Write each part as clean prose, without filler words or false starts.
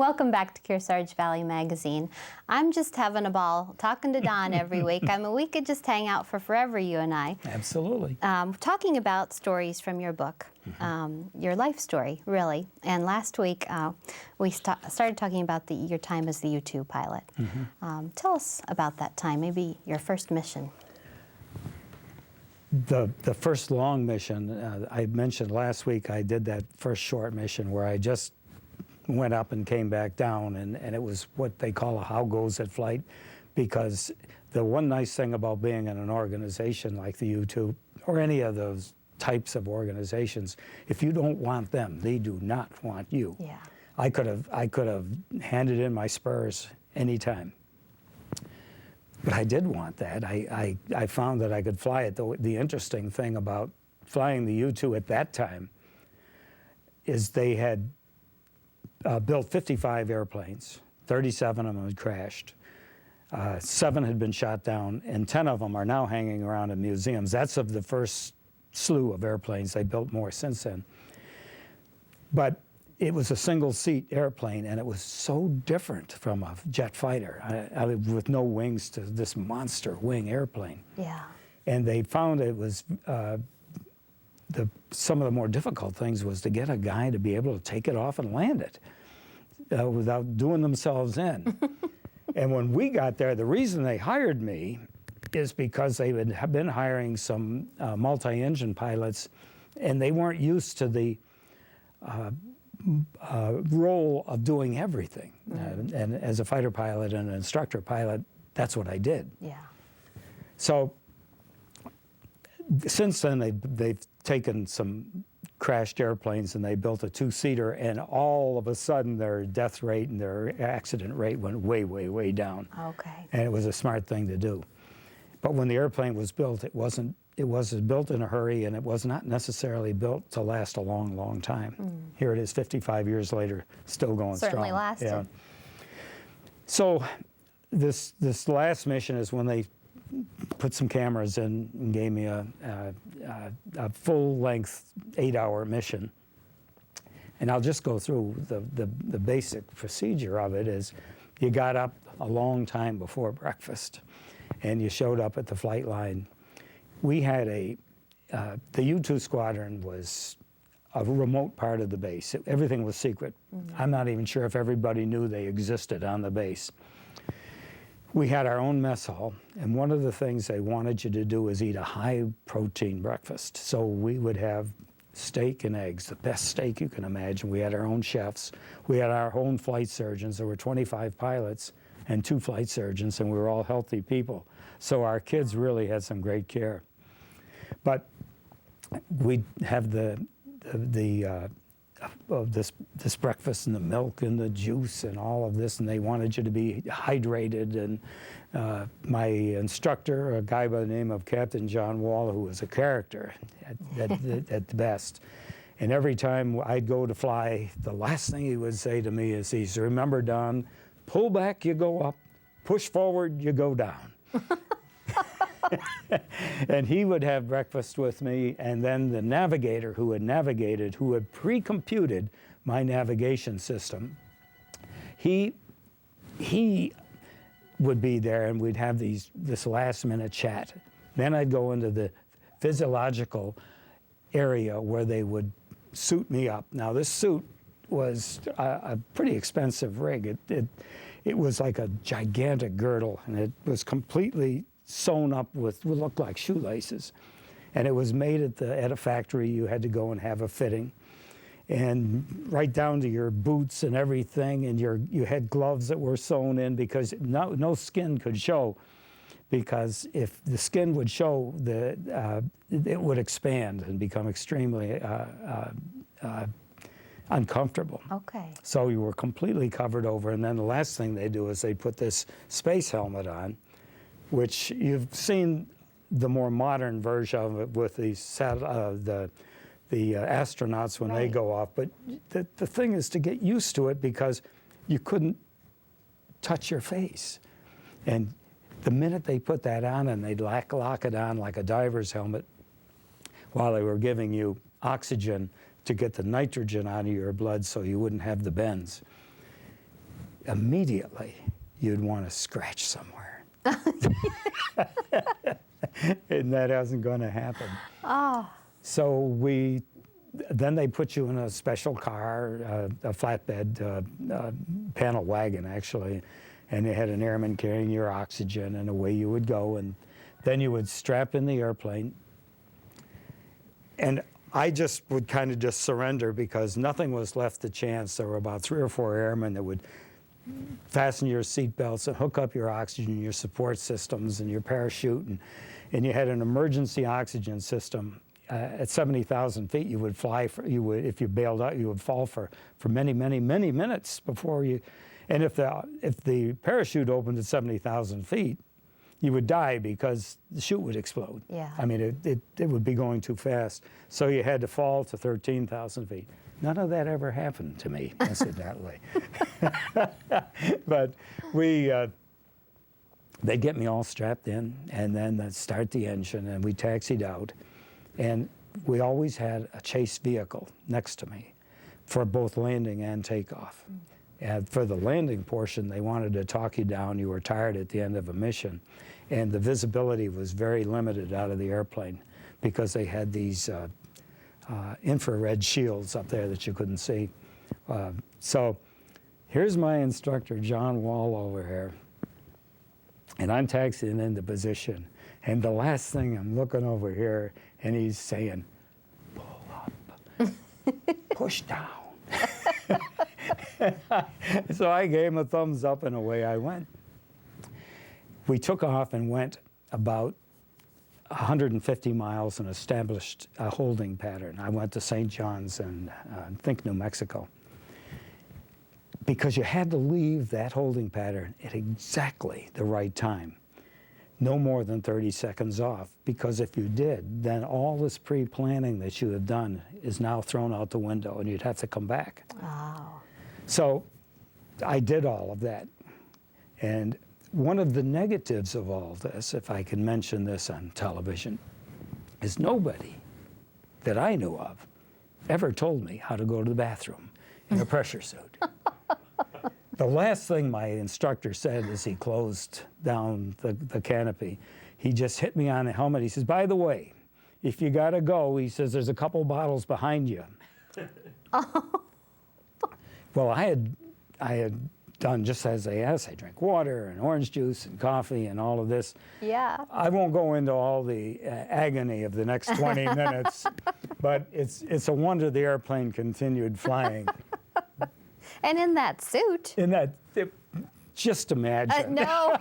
Welcome back to Kearsarge Valley Magazine. I'm just having a ball talking to Don every week. I mean, we could just hang out for forever, you and I. Absolutely. Talking about stories from your book, your life story, really. And last week, we started talking about your time as the U-2 pilot. Tell us about that time, maybe your first mission. The first long mission, I mentioned last week, I did that first short mission where I just went up and came back down, and it was what they call a how goes it flight, because the one nice thing about being in an organization like the U-2 or any of those types of organizations, if you don't want them, they do not want you. Yeah. I could have handed in my spurs anytime. But I did want that. I found that I could fly it. The interesting thing about flying the U-2 at that time is they had built 55 airplanes. 37 of them had crashed. 7 had been shot down, and 10 of them are now hanging around in museums. That's of the first slew of airplanes. They built more since then. But it was a single-seat airplane, and it was so different from a jet fighter, with no wings, to this monster wing airplane. Yeah. And they found it was some of the more difficult things was to get a guy to be able to take it off and land it without doing themselves in. And when we got there, the reason they hired me is because they had been hiring some multi-engine pilots, and they weren't used to the role of doing everything. And as a fighter pilot and an instructor pilot, that's what I did. Yeah. So since then, they've taken some crashed airplanes and they built a 2-seater, and all of a sudden their death rate and their accident rate went way, way, way down. Okay. And it was a smart thing to do. But when the airplane was built, it was built in a hurry, and it was not necessarily built to last a long, long time. Here it is 55 years later, still going strong. Certainly lasted. Yeah. So this last mission is when they put some cameras in and gave me a full-length 8-hour mission. And I'll just go through the basic procedure of it. Is you got up a long time before breakfast, and you showed up at the flight line. We had the U-2 squadron was a remote part of the base. Everything was secret. I'm not even sure if everybody knew they existed on the base. We had our own mess hall, and one of the things they wanted you to do is eat a high-protein breakfast. So we would have steak and eggs, the best steak you can imagine. We had our own chefs. We had our own flight surgeons. There were 25 pilots and 2 flight surgeons, and we were all healthy people. So our kids really had some great care. But we'd have this breakfast and the milk and the juice and all of this, and they wanted you to be hydrated. And my instructor, a guy by the name of Captain John Wall, who was a character at the best, and every time I'd go to fly, the last thing he would say to me is, he said, "Remember, Don, pull back, you go up, push forward, you go down." And he would have breakfast with me, and then the navigator who had pre-computed my navigation system, he would be there, and we'd have this last-minute chat. Then I'd go into the physiological area where they would suit me up. Now, this suit was a pretty expensive rig. It was like a gigantic girdle, and it was completely sewn up with what looked like shoelaces, and it was made at a factory. You had to go and have a fitting, and right down to your boots and everything, and you had gloves that were sewn in, because no skin could show, because if the skin would show, it would expand and become extremely uncomfortable. Okay. So you were completely covered over, and then the last thing they do is they put this space helmet on, which you've seen the more modern version of it with the astronauts when they go off. But the thing is to get used to it, because you couldn't touch your face. And the minute they put that on, and they'd lock it on like a diver's helmet while they were giving you oxygen to get the nitrogen out of your blood so you wouldn't have the bends. immediately you'd want to scratch somewhere. And that wasn't going to happen. Oh. So then they put you in a special car, a flatbed panel wagon, actually, and they had an airman carrying your oxygen, and away you would go. And then you would strap in the airplane. And I just would kind of just surrender because nothing was left to chance. There were about 3 or 4 airmen that would fasten your seat belts and hook up your oxygen, your support systems, and your parachute. And you had an emergency oxygen system. At 70,000 feet, you would fly. If you bailed out, you would fall for many, many, many minutes before you. And if the parachute opened at 70,000 feet, you would die because the chute would explode. Yeah. I mean, it would be going too fast. So you had to fall to 13,000 feet. None of that ever happened to me, incidentally. But they'd get me all strapped in, and then they'd start the engine, and we taxied out. And we always had a chase vehicle next to me for both landing and takeoff. And for the landing portion, they wanted to talk you down. You were tired at the end of a mission. And the visibility was very limited out of the airplane because they had these infrared shields up there that you couldn't see. So here's my instructor, John Wall, over here. And I'm taxiing into position. And the last thing, I'm looking over here, and he's saying, pull up, push down. So I gave him a thumbs up, and away I went. We took off and went about 150 miles and established a holding pattern. I went to St. John's and I think New Mexico. Because you had to leave that holding pattern at exactly the right time. No more than 30 seconds off, because if you did, then all this pre-planning that you had done is now thrown out the window, and you'd have to come back. Oh. So I did all of that. And one of the negatives of all this, if I can mention this on television, is nobody that I knew of ever told me how to go to the bathroom in a pressure suit. The last thing my instructor said as he closed down the canopy, he just hit me on the helmet. He says, by the way, if you gotta go, he says, there's a couple bottles behind you. Oh. Well, I had done just as they asked. I drank water and orange juice and coffee and all of this. Yeah. I won't go into all the agony of the next 20 minutes, but it's a wonder the airplane continued flying. And in that suit. Just imagine. No,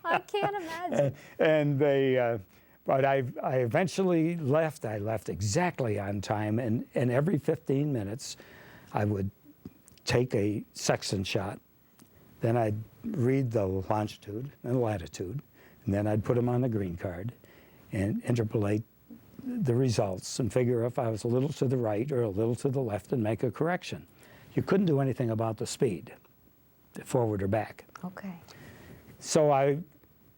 I can't imagine. And but I eventually left. I left exactly on time, and every 15 minutes, I would take a sextant shot. Then I'd read the longitude and latitude, and then I'd put them on the green card and interpolate the results and figure if I was a little to the right or a little to the left and make a correction. You couldn't do anything about the speed, forward or back. Okay. So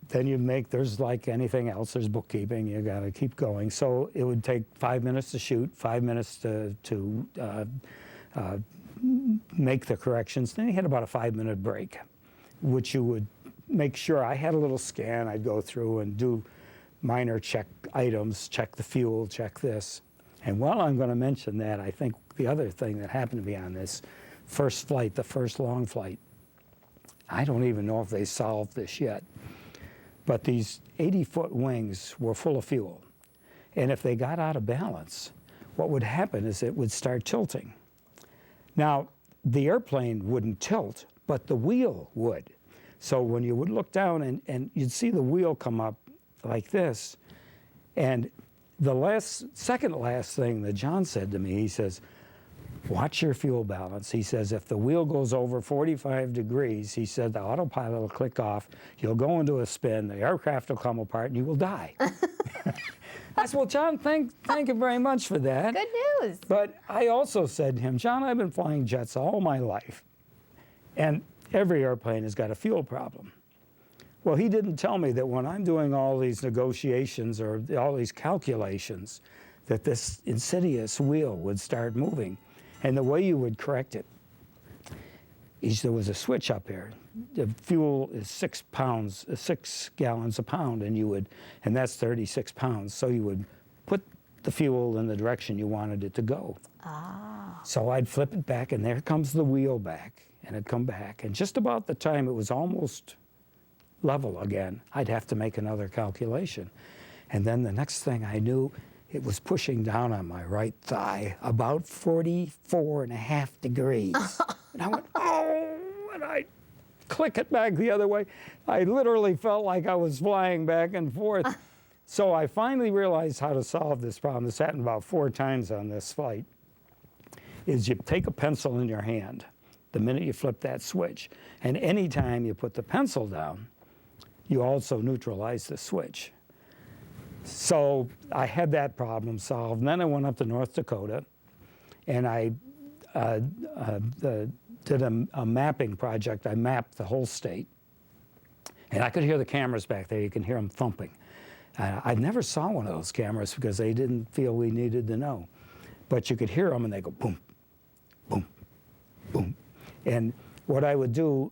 there's like anything else, there's bookkeeping, you gotta keep going. So it would take 5 minutes to shoot, 5 minutes to make the corrections. Then you had about a 5-minute break, which you would make sure. I had a little scan I'd go through and do minor check items, check the fuel, check this. And while I'm going to mention that, I think the other thing that happened to me on this first flight, the first long flight, I don't even know if they solved this yet, but these 80-foot wings were full of fuel. And if they got out of balance, what would happen is it would start tilting. Now, the airplane wouldn't tilt, but the wheel would. So when you would look down and you'd see the wheel come up like this, and the second last thing that John said to me, he says, watch your fuel balance. He says, if the wheel goes over 45 degrees, he said, the autopilot will click off, you'll go into a spin, the aircraft will come apart, and you will die. I said, well, John, thank you very much for that. Good news. But I also said to him, John, I've been flying jets all my life, and every airplane has got a fuel problem. Well, he didn't tell me that when I'm doing all these negotiations or all these calculations, that this insidious wheel would start moving. And the way you would correct it, there was a switch up here. The fuel is 6 gallons a pound, and that's 36 pounds. So you would put the fuel in the direction you wanted it to go. Ah. So I'd flip it back, and there comes the wheel back, and it'd come back. And just about the time it was almost level again, I'd have to make another calculation. And then the next thing I knew, it was pushing down on my right thigh about 44.5 degrees. And I went, oh, and I click it back the other way. I literally felt like I was flying back and forth. So I finally realized how to solve this problem. This happened about 4 times on this flight. Is you take a pencil in your hand the minute you flip that switch, and any time you put the pencil down, you also neutralize the switch. So I had that problem solved. And then I went up to North Dakota, and I did a mapping project. I mapped the whole state, and I could hear the cameras back there. You can hear them thumping. I never saw one of those cameras because they didn't feel we needed to know. But you could hear them, and they go boom, boom, boom. And what I would do,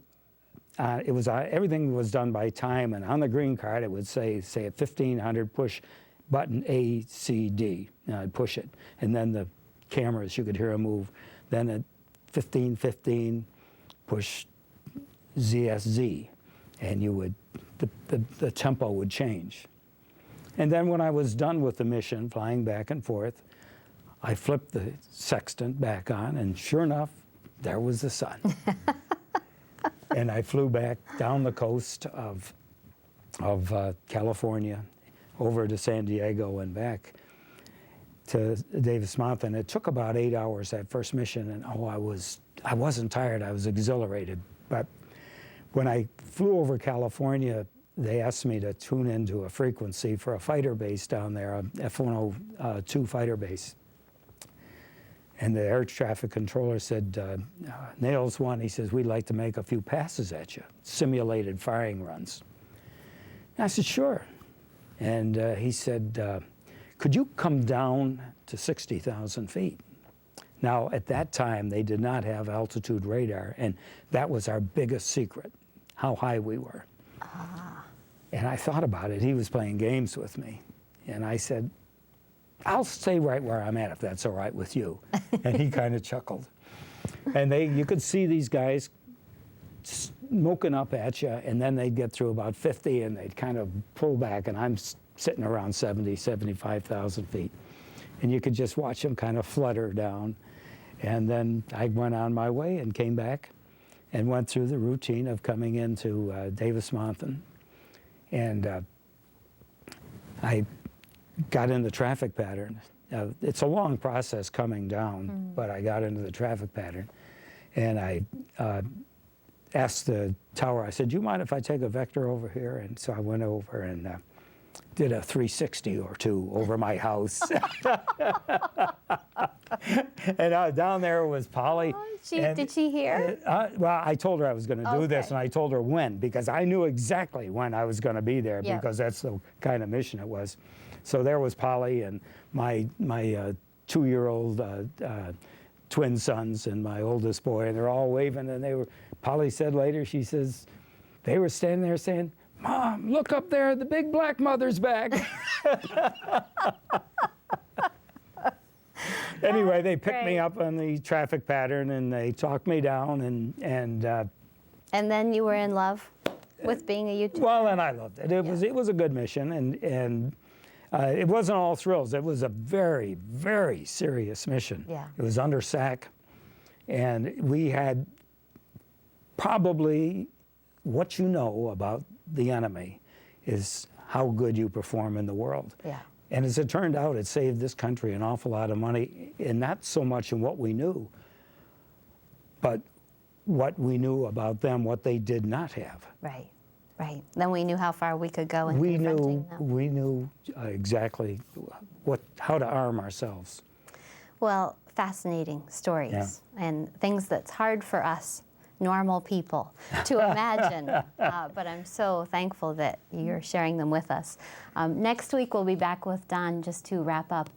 everything was done by time, and on the green card it would say at 1500 push button A, C, D. And I'd push it, and then the cameras, you could hear them move. Then at 1515 push ZSZ, and the tempo would change. And then when I was done with the mission, flying back and forth, I flipped the sextant back on, and sure enough, there was the sun. And I flew back down the coast of California, over to San Diego and back to Davis-Monthan. And it took about 8 hours, that first mission, and I wasn't tired, I was exhilarated. But when I flew over California, they asked me to tune into a frequency for a fighter base down there, a F-102 fighter base. And the air traffic controller said, Nails 1, he says, we'd like to make a few passes at you, simulated firing runs. And I said, sure. And he said, could you come down to 60,000 feet? Now, at that time, they did not have altitude radar, and that was our biggest secret, how high we were. Ah. And I thought about it. He was playing games with me. And I said, I'll stay right where I'm at if that's all right with you. And he kind of chuckled. And you could see these guys smoking up at you, and then they'd get through about 50 and they'd kind of pull back, and I'm sitting around 70, 75,000 feet. And you could just watch them kind of flutter down. And then I went on my way and came back and went through the routine of coming into Davis-Monthan. And I got in the traffic pattern. It's a long process coming down, but I got into the traffic pattern. And I asked the tower, I said, do you mind if I take a vector over here? And so I went over and did a 360 or two over my house. And down there was Polly. Oh, did she hear? Well, I told her I was going to do this, Okay. and I told her when, because I knew exactly when I was going to be there, Yep. because that's the kind of mission it was. So there was Polly and my 2-year-old twin sons and my oldest boy, and they're all waving, and Polly said later, she says, they were standing there saying, Mom, look up there, the big black mother's back. Anyway, they picked me up on the traffic pattern, and they talked me down, and then you were in love with being a YouTuber? well, and I loved it. It was a good mission, and it wasn't all thrills. It was a very, very serious mission. Yeah. It was under SAC, and we had probably what you know about the enemy is how good you perform in the world. Yeah. And as it turned out, it saved this country an awful lot of money, and not so much in what we knew, but what we knew about them, what they did not have. Right, right. Then we knew how far we could go in confronting them. We knew exactly how to arm ourselves. Well, fascinating stories and things that's hard for us normal people to imagine, but I'm so thankful that you're sharing them with us. Next week we'll be back with Don just to wrap up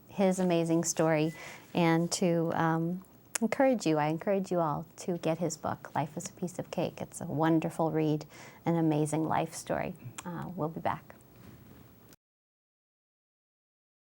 his amazing story and to I encourage you all to get his book, Life is a Piece of Cake. It's a wonderful read, an amazing life story. We'll be back.